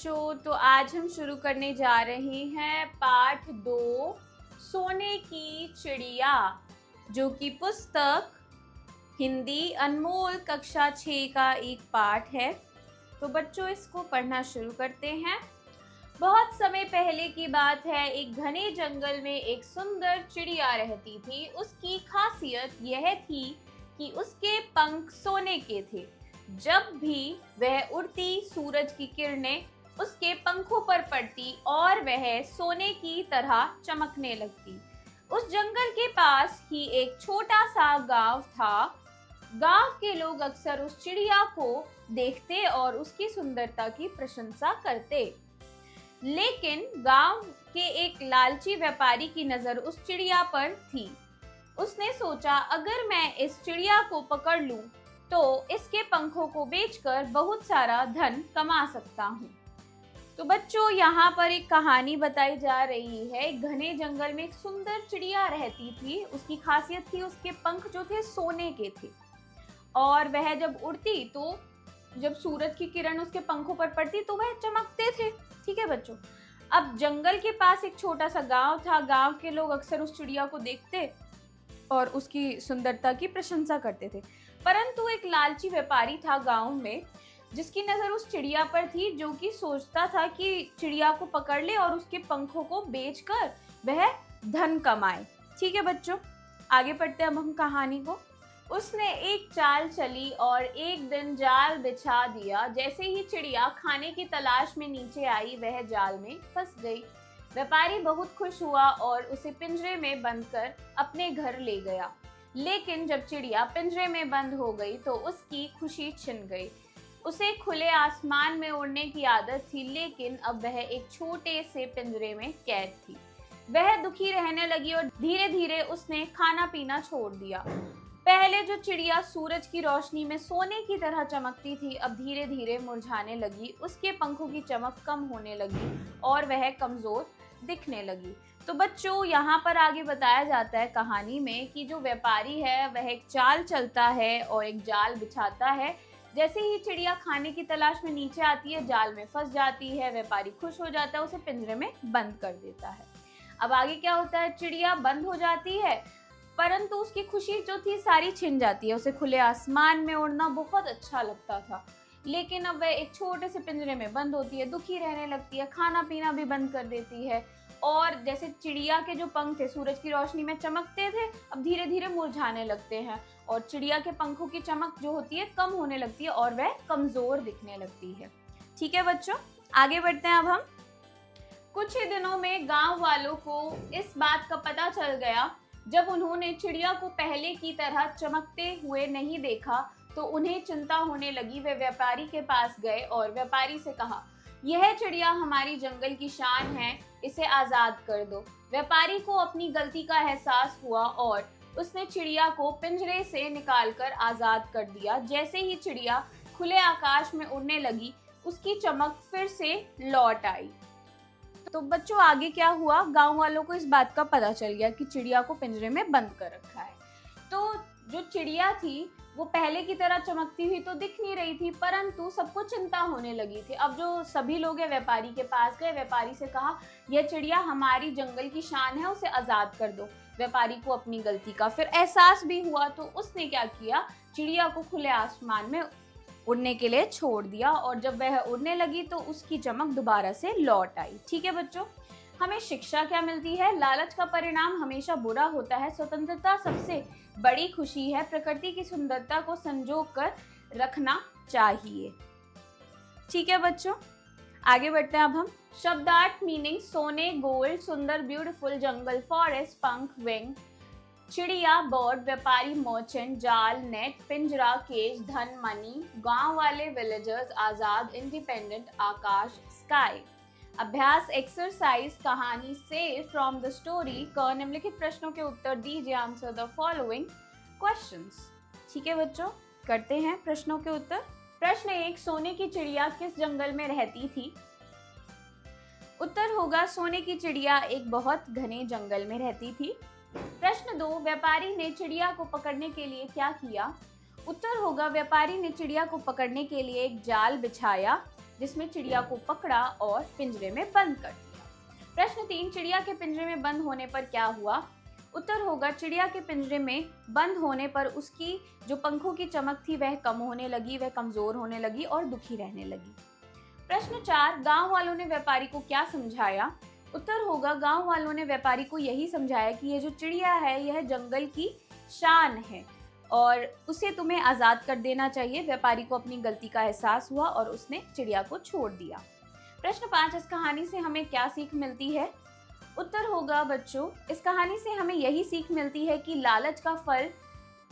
बच्चों, तो आज हम शुरू करने जा रहे हैं पाठ 2 सोने की चिड़िया, जो कि पुस्तक हिंदी अनमोल कक्षा 6 का एक पाठ है। तो बच्चों, इसको पढ़ना शुरू करते हैं। बहुत समय पहले की बात है, एक घने जंगल में एक सुंदर चिड़िया रहती थी। उसकी खासियत यह थी कि उसके पंख सोने के थे। जब भी वह उड़ती, सूरज की किरणें उसके पंखों पर पड़ती और वह सोने की तरह चमकने लगती। उस जंगल के पास ही एक छोटा सा गांव था। गांव के लोग अक्सर उस चिड़िया को देखते और उसकी सुंदरता की प्रशंसा करते। लेकिन गांव के एक लालची व्यापारी की नजर उस चिड़िया पर थी। उसने सोचा, अगर मैं इस चिड़िया को पकड़ लूं तो इसके पंखों को बेचकर बहुत सारा धन कमा सकता हूँ। तो बच्चों, यहाँ पर एक कहानी बताई जा रही है। एक घने जंगल में एक सुंदर चिड़िया रहती थी। उसकी खासियत थी, उसके पंख जो थे सोने के थे और वह जब उड़ती तो जब सूरज की किरण उसके पंखों पर पड़ती तो वह चमकते थे। ठीक है बच्चों। अब जंगल के पास एक छोटा सा गांव था। गांव के लोग अक्सर उस चिड़िया को देखते और उसकी सुंदरता की प्रशंसा करते थे। परंतु एक लालची व्यापारी था गांव में, जिसकी नजर उस चिड़िया पर थी, जो कि सोचता था कि चिड़िया को पकड़ ले और उसके पंखों को बेचकर वह धन कमाए। ठीक है बच्चों, आगे पढ़ते हैं अब हम कहानी को। उसने एक चाल चली और एक दिन जाल बिछा दिया। जैसे ही चिड़िया खाने की तलाश में नीचे आई, वह जाल में फंस गई। व्यापारी बहुत खुश हुआ और उसे पिंजरे में बंद कर अपने घर ले गया। लेकिन जब चिड़िया पिंजरे में बंद हो गई तो उसकी खुशी छिन गई। उसे खुले आसमान में उड़ने की आदत थी, लेकिन अब वह एक छोटे से पिंजरे में कैद थी। वह दुखी रहने लगी और धीरे धीरे उसने खाना पीना छोड़ दिया। पहले जो चिड़िया सूरज की रोशनी में सोने की तरह चमकती थी, अब धीरे धीरे मुरझाने लगी। उसके पंखों की चमक कम होने लगी और वह कमजोर दिखने लगी। तो बच्चों, यहाँ पर आगे बताया जाता है कहानी में कि जो व्यापारी है वह एक चाल चलता है और एक जाल बिछाता है। जैसे ही चिड़िया खाने की तलाश में नीचे आती है, जाल में फंस जाती है। व्यापारी खुश हो जाता है, उसे पिंजरे में बंद कर देता है। अब आगे क्या होता है, चिड़िया बंद हो जाती है, परंतु उसकी खुशी जो थी सारी छिन जाती है। उसे खुले आसमान में उड़ना बहुत अच्छा लगता था, लेकिन अब वह एक छोटे से पिंजरे में बंद होती है, दुखी रहने लगती है, खाना पीना भी बंद कर देती है। और जैसे चिड़िया के जो पंख थे सूरज की रोशनी में चमकते थे, अब धीरे धीरे मुरझाने लगते हैं और चिड़िया के पंखों की चमक जो होती है कम होने लगती है और वह कमजोर दिखने लगती है। ठीक है बच्चों, आगे बढ़ते हैं अब हम। कुछ ही दिनों में गांव वालों को इस बात का पता चल गया। जब उन्होंने चिड़िया को पहले की तरह चमकते हुए नहीं देखा तो उन्हें चिंता होने लगी। वे व्यापारी के पास गए और व्यापारी से कहा, यह चिड़िया हमारी जंगल की शान है, इसे आजाद कर दो। व्यापारी को अपनी गलती का एहसास हुआ और उसने चिड़िया को पिंजरे से निकालकर आजाद कर दिया। जैसे ही चिड़िया खुले आकाश में उड़ने लगी, उसकी चमक फिर से लौट आई। तो बच्चों, आगे क्या हुआ, गांव वालों को इस बात का पता चल गया कि चिड़िया को पिंजरे में बंद कर रखा है। तो जो चिड़िया थी वो पहले की तरह चमकती हुई तो दिख नहीं रही थी, परंतु सबको चिंता होने लगी थी। अब जो सभी लोग हैं व्यापारी के पास गए। व्यापारी से कहा, यह चिड़िया हमारी जंगल की शान है, उसे आजाद कर दो। व्यापारी को अपनी गलती का फिर एहसास भी हुआ, तो उसने क्या किया, चिड़िया को खुले आसमान में उड़ने के लिए छोड़ दिया और जब वह उड़ने लगी तो उसकी चमक दोबारा से लौट आई। ठीक है बच्चों, हमें शिक्षा क्या मिलती है, लालच का परिणाम हमेशा बुरा होता है। स्वतंत्रता सबसे बड़ी खुशी है। प्रकृति की सुंदरता को संजो कर रखना चाहिए। ठीक है बच्चों, आगे बढ़ते हैं अब हम। शब्दार्थ मीनिंग, सोने, गोल्ड, सुंदर, ब्यूटीफुल, जंगल, फॉरेस्ट, पंख, विंग, चिड़िया, बर्ड, व्यापारी, मर्चेंट, जाल, नेट, पिंजरा, केज, धन, मनी, गांव वाले, विलेजर्स, आजाद, इंडिपेंडेंट, आकाश, स्काई। अभ्यास एक्सरसाइज, कहानी से फ्रॉम द स्टोरी क निम्नलिखित प्रश्नों के उत्तर दीजिए। Answer the following questions. ठीक है बच्चों, करते हैं प्रश्नों के उत्तर। प्रश्न 1, सोने की चिड़िया किस जंगल में रहती थी? उत्तर होगा, सोने की चिड़िया एक बहुत घने जंगल में रहती थी। प्रश्न 2, व्यापारी ने चिड़िया को पकड़ने के लिए क्या किया? उत्तर होगा, व्यापारी ने चिड़िया को पकड़ने के लिए एक जाल बिछाया। जिसमें चिड़िया को पकड़ा और पिंजरे में बंद कर दिया। प्रश्न 3, चिड़िया के पिंजरे में बंद होने पर क्या हुआ? उत्तर होगा चिड़िया के पिंजरे में बंद होने पर उसकी जो पंखों की चमक थी वह कम होने लगी, वह कमजोर होने लगी और दुखी रहने लगी। प्रश्न 4, गांव वालों ने व्यापारी को क्या समझाया? उत्तर होगा गांव वालों ने व्यापारी को यही समझाया कि ये जो चिड़िया है यह जंगल की शान है और उसे तुम्हें आज़ाद कर देना चाहिए। व्यापारी को अपनी गलती का एहसास हुआ और उसने चिड़िया को छोड़ दिया। प्रश्न 5, इस कहानी से हमें क्या सीख मिलती है? उत्तर होगा बच्चों, इस कहानी से हमें यही सीख मिलती है कि लालच का फल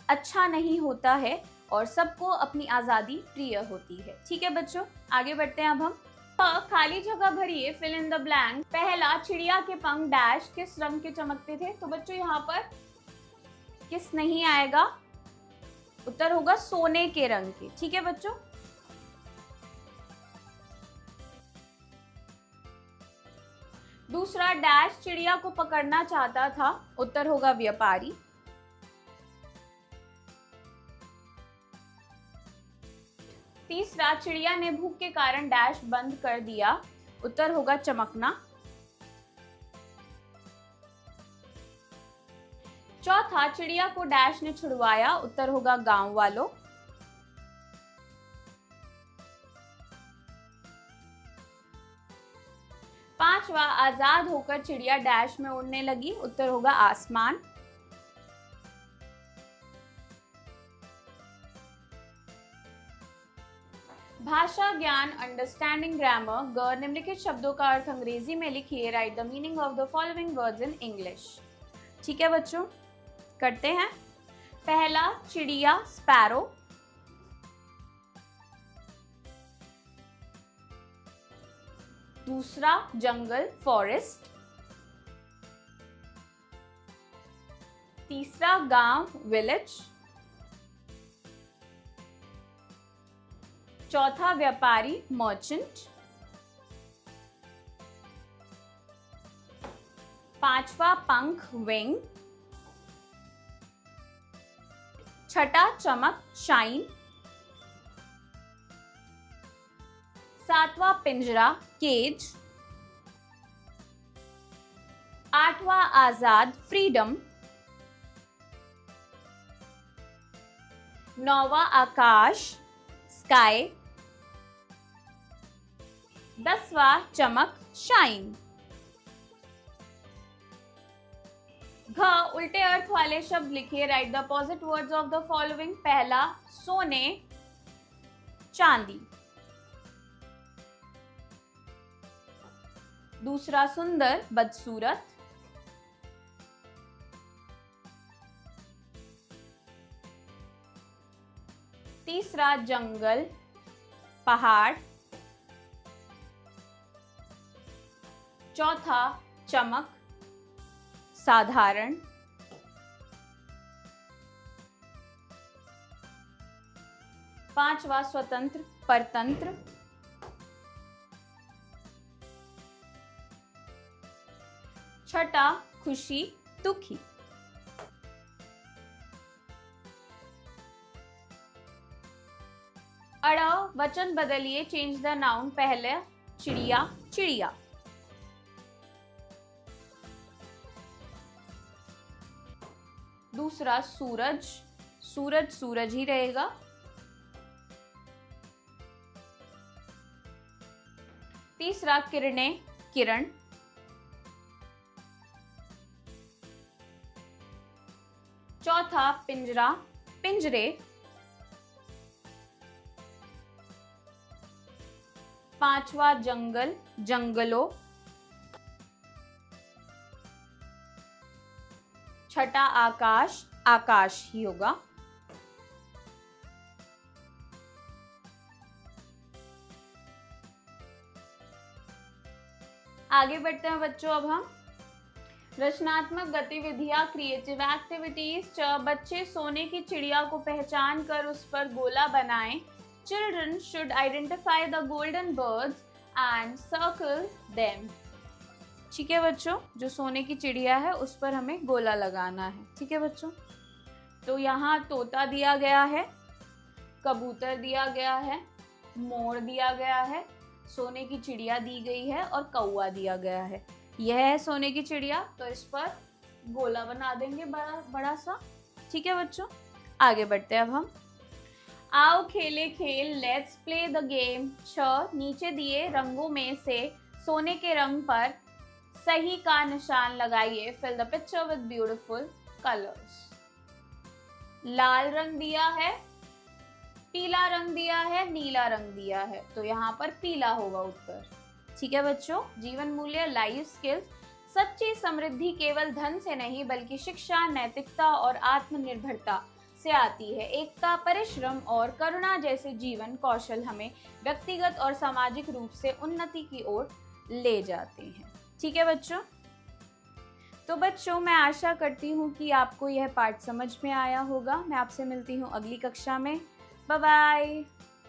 अच्छा नहीं होता है और सबको अपनी आज़ादी प्रिय होती है। ठीक है बच्चों, आगे बढ़ते हैं अब हम। खाली जगह भरिए, फिल इन द ब्लैंक। पहला, चिड़िया के पंख डैश किस रंग के चमकते थे? तो बच्चों यहाँ पर किस नहीं आएगा, उत्तर होगा सोने के रंग के। ठीक है बच्चों। दूसरा, डैश चिड़िया को पकड़ना चाहता था, उत्तर होगा व्यापारी। तीसरा, चिड़िया ने भूख के कारण डैश बंद कर दिया, उत्तर होगा चमकना। चौथा, चिड़िया को डैश ने छुड़वाया, उत्तर होगा गांव वालों। पांचवा, आजाद होकर चिड़िया डैश में उड़ने लगी, उत्तर होगा आसमान। भाषा ज्ञान अंडरस्टैंडिंग ग्रामर। ग, निम्नलिखित शब्दों का अर्थ अंग्रेजी में लिखिए। Right the meaning of the following words in English. ठीक है बच्चों, करते हैं। पहला, चिड़िया स्पैरो। दूसरा, जंगल फॉरेस्ट। तीसरा, गांव विलेज। चौथा, व्यापारी मर्चेंट। पांचवा, पंख विंग। छठा, चमक शाइन। सातवां, पिंजरा केज। आठवां, आजाद फ्रीडम। नौवां, आकाश स्काई। 10वां, चमक शाइन। घ, उल्टे अर्थ वाले शब्द लिखिए। Right the opposite words of the following. पहला, सोने चांदी। दूसरा, सुंदर बदसूरत। तीसरा, जंगल पहाड़। चौथा, चमक साधारण। पांचवा, स्वतंत्र परतंत्र। छठा, खुशी दुखी। अड़, वचन बदलिए। Change the noun. पहले, चिड़िया चिड़िया। दूसरा, सूरज सूरज सूरज ही रहेगा। तीसरा, किरणें किरण। चौथा, पिंजरा पिंजरे। पांचवा, जंगल जंगलों। छठा, आकाश आकाश ही होगा। आगे बढ़ते हैं बच्चों। अब हम रचनात्मक गतिविधियां, क्रिएटिव एक्टिविटीज। बच्चे सोने की चिड़िया को पहचान कर उस पर गोला बनाएं। Children should identify the golden birds and circle them. ठीक है बच्चों, जो सोने की चिड़िया है उस पर हमें गोला लगाना है। ठीक है बच्चों, तो यहाँ तोता दिया गया है, कबूतर दिया गया है, मोर दिया गया है, सोने की चिड़िया दी गई है और कौवा दिया गया है। यह है सोने की चिड़िया, तो इस पर गोला बना देंगे बड़ा बड़ा सा। ठीक है बच्चों, आगे बढ़ते हैं अब हम। आओ खेले खेल, लेट्स प्ले द गेम। नीचे दिए रंगों में से सोने के रंग पर सही का निशान लगाइए। Fill the picture with beautiful colours. लाल रंग दिया है, पीला रंग दिया है, नीला रंग दिया है, तो यहाँ पर पीला होगा उत्तर। ठीक है बच्चों, जीवन मूल्य, लाइफ स्किल्स। सच्ची समृद्धि केवल धन से नहीं बल्कि शिक्षा, नैतिकता और आत्मनिर्भरता से आती है। एकता, परिश्रम और करुणा जैसे जीवन कौशल हमें व्यक्तिगत और सामाजिक रूप से उन्नति की ओर ले जाते हैं। ठीक है बच्चों, तो बच्चों मैं आशा करती हूँ कि आपको यह पाठ समझ में आया होगा। मैं आपसे मिलती हूँ अगली कक्षा में। Bye bye.